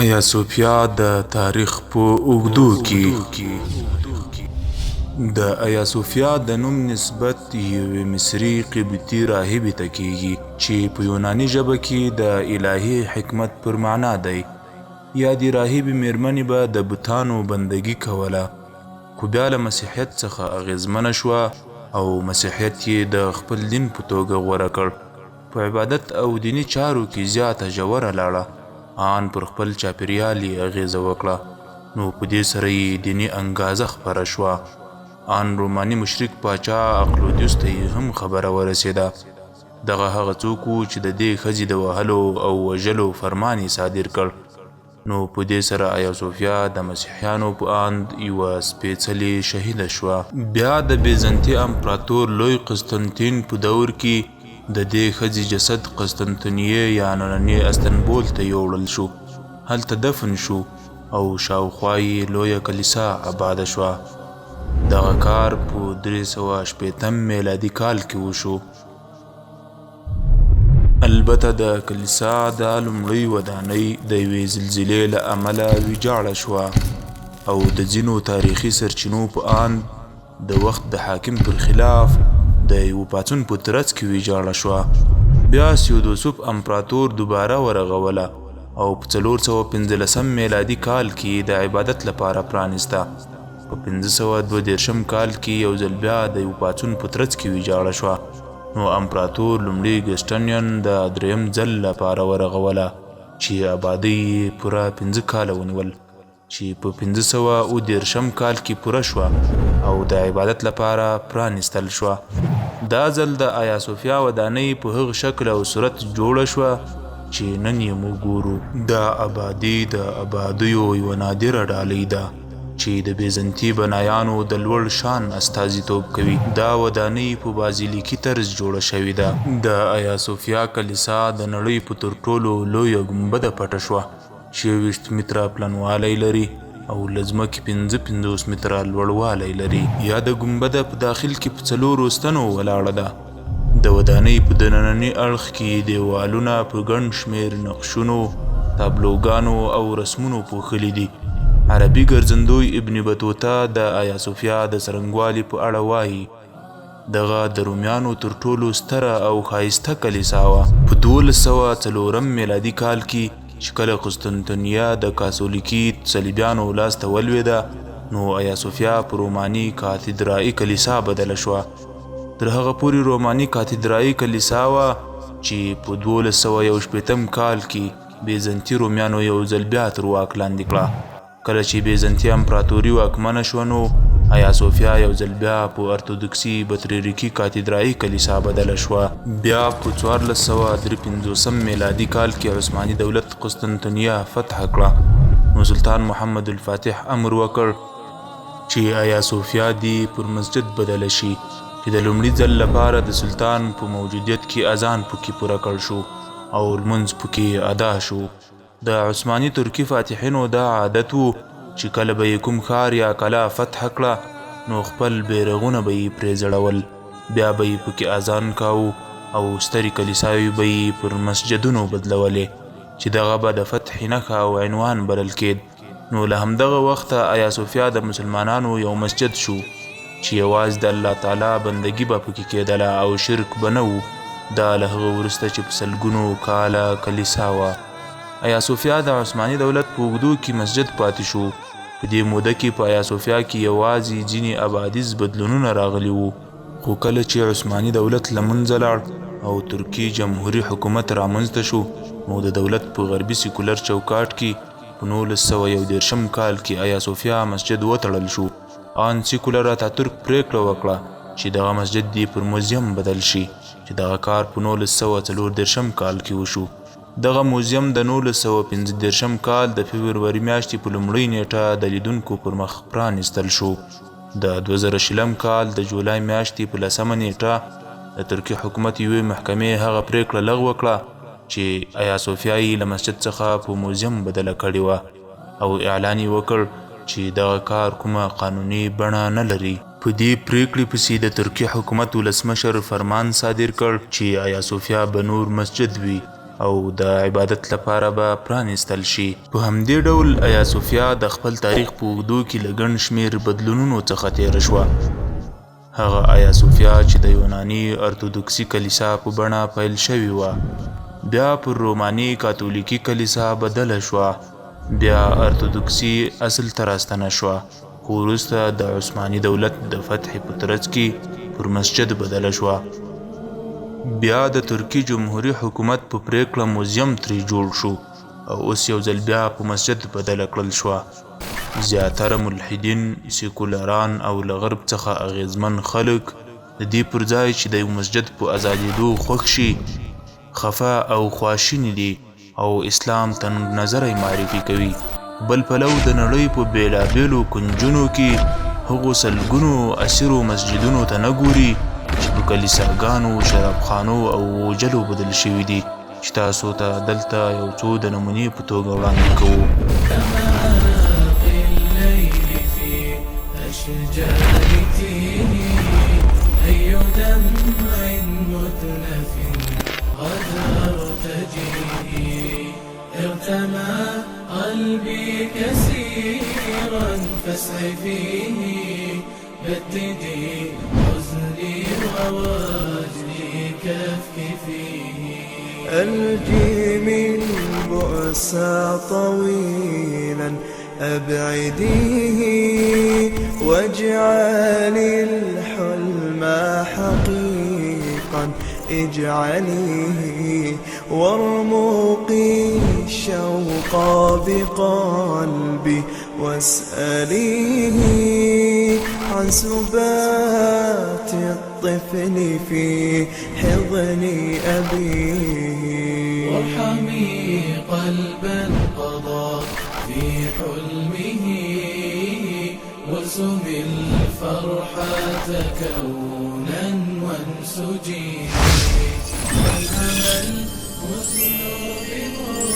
آیا صوفیا د تاریخ په اوږدو کې د آیا صوفیا د نوم نسبت یوې مصري قبطي راهبې ته کیږي چې په یوناني ژبه کې د الهي حکمت پر معنا دی. یا د راهبې میرمنې به د بتانو بندګي کوله، خو بیا له مسیحیت څخه اغیزمنه شوه او مسیحیت یې د خپل دین په توګه غوره کړ. په عبادت او دیني چارو کې زیاته ژوره لاړه، ان پر خپل چاپیریال یې اغیزه وکړه، نو په دې سره یې دیني انګازه خپره شوه. ان روماني مشرک پاچا اقلودیوس ته یې هم خبره ورسېده. دغه هغه څوک و چې د دې ښځې د وهلو او وژلو فرمان یې صادر کړ. نو په دې سره آیا صوفیا د مسیحیانو په اند یوه سپېڅلې شهیده شوه. بیا د بیزنطي امپراتور لوی قسطنطین په دور کې د دې ښځې جسد قسطنطنیې یا ننني استنبول ته یوړل شو، هلته دفن شو او شاوخوا یې لویه کلیسا آباده شوه. دغه کار په 380 میلادي کال کې وشو. البته د کلیسا دا لومړۍ ودانۍ د یوې زلزلې له امله ویجاړه شوه او د ځینو تاریخي سرچینو په اند د وخت د حاکم پر خلاف د یو پاڅون په ترڅ کې ویجاړه شوه. بیا سیودوسوف امپراتور دوباره ورغوله او په 415 میلادي کال کې د عبادت لپاره پرانسته. په 532 کال کې یو ځل بیا د یو پاڅون په ترڅ کې ویجاړه شوه. نو امپراتور لومړي ګسټنین د دریم ځل لپاره ورغوله چې آبادۍ یې پوره 5 کاله ونیول، چې په 513 کال کې پوره شوه او د عبادت لپاره پرانستل شوه. دا ځل د آیا صوفیا ودانۍ په هغه شکل او صورت جوړه شوه چې نن یې موږ ګورو. دا آبادي د آبادیو یوه نادره ډالۍ ده چې د بیزنطي بنایانو د لوړ شان استازیتوب کوي. دا ودانۍ په بازیلیکي طرز جوړه شوې ده. د آیا صوفیا کلیسا د نړۍ په تر ټولو لویه ګنبده پټه شوه چې 20 متره پلنوالی لري او له ځمکې 55 متره لوړوالی لري. یا د ګنبده په داخل کې په 4 ستنو ولاړه ده. د ودانۍ په دننني اړخ کې دیوالونه په ګڼ شمېر نقشونو، تابلوګانو او رسمونو پوښلي دي. عربي ګرځندوی ابن بطوطه د آیا صوفیا د څرنګوالي په اړه وایي دغه د رومیانو تر ټولو ستره او ښایسته کلیسا وه. په 1204 میلادي کال کې چې کله قسطنطنیه د کاتولیکي صلیبیانو لاسته ولوېده، نو آیا صوفیا په روماني کاتدرایي کلیسا بدله شوه. تر هغه پورې روماني کاتدرایي کلیسا وه چې په 1218 کال کې بیزنطي رومیانو یو ځل بیا تر واک لاندې کړه. کله چې بیزنطي امپراتوري واکمنه شوه، نو آیا صوفیا یو ځل بیا په ارتودکسي بطریرکي کاتدرایي کلیسا بدله شوه. بیا په 1453 میلادي کال کې عثماني دولت قسطنطنیه فتح کړه. نو سلطان محمد الفاتح امر وکړ چې آیا صوفیا دې پر مسجد بدله شي، چې د لومړي ځل لپاره د سلطان په موجودیت کې اذان پکې پوره کړ شو او لمونځ پکې ادا شو. د عثماني ترکي فاتحینو دا عادت و چې کله به یې کوم ښار یا کلا فتح کړه، نو خپل بیرغونه به یې پرې ځړول، بیا به یې پکې اذان کاوه او سترې کلیساوې به یې پر مسجدونو بدلولې چې دغه به د فتح نښه او عنوان بلل کېد. نو له همدغه وخته آیا صوفیا د مسلمانانو یو مسجد شو چې یوازې د الله تعالی بندګي به پکې کېدله او شرک به نه و. دا له هغه وروسته چې په سلګونو کاله کلیسا وه. آیا صوفیا د عثماني دولت په اوږدو کې مسجد پاتې شو. په دې موده کې په آیا صوفیا کې یوازې ځینې ابادیز بدلونونه راغلي وو، خو کله چې عثماني دولت له منځه لاړ او ترکي جمهوري حکومت رامنځته شو، نو د دولت په غربي سیکولر چوکاټ کې په 1911 کال کې آیا صوفیا مسجد وتړل شو. ان سیکولر اتاتورک پریکړه وکړه چې دغه مسجد دې پر موزیم بدل شي، چې دغه کار په 1914 کال کې وشو. دغه موزیم د 1915 کال د فبروري میاشتې په لومړۍ نیټه د لیدونکو پر مخ پرانستل شو. د 2020 کال د جولای میاشتې په 10مه نیټه د ترکي حکومت یوې محکمې هغه پریکړه لغوه کړه چې آیا صوفیا یې له مسجد څخه په موزیم بدله کړې وه او اعلان یې وکړ چې دغه کار کومه قانوني بڼه نه لري. په دې پریکړې پسې د ترکي حکومت ولسمشر فرمان صادر کړ چې آیا صوفیا به نور مسجد وي او د عبادت لپاره به پرانیستل شي. په همدې ډول آیا صوفیا د خپل تاریخ په اوږدو کې له ګڼ شمېر بدلونونو څخه تېره شوه. هغه آیا صوفیا چې د یوناني ارتودوکسي کلیسا په بڼه پیل شوې وه بیا پر روماني کاتولیکي کلیسا بدله شوه، بیا ارتودوکسي اصل ته راستنه شوه، خو وروسته د عثماني دولت د فتح په ترڅ کې پر مسجد بدله شوه. بیا د ترکي جمهوري حکومت په پریکړه موزیم ترې جوړ شو او اوس یو ځل بیا په مسجد بدله کړل شوه. زیاتره ملحدین، سیکولران او له غرب څخه اغیزمن خلک د دې پر ځای چې د یو مسجد په ازادېدو خوښ شي خفه او خواشیني دي او اسلام تنګ نظری معرفي کوي. بل پلو د نړۍ په بیلابیلو کنجونو کې هغو سلګونو اسیرو مسجدونو ته نه ګوري چې په کلیساګانو، شرابخانو او وجلو بدل شوي دي، چې تاسو ته دلته یو څو د نمونې په توګه وړاندې کوو. ارتمى قلبي كثيرا فاسعي فيه، بددي حزني ووجدي كفي فيه. ألجي من بؤسا طويلا أبعديه، واجعلي الحلم حقيقا اجعليه، وارمقي الشوق بقلبي واسأليه عن سبات الطفل في حضن أبيه. وارحمي قلبا قضى في حلمه، وارسم الفرحة كونا وانسجيه. والأمل حسن بنور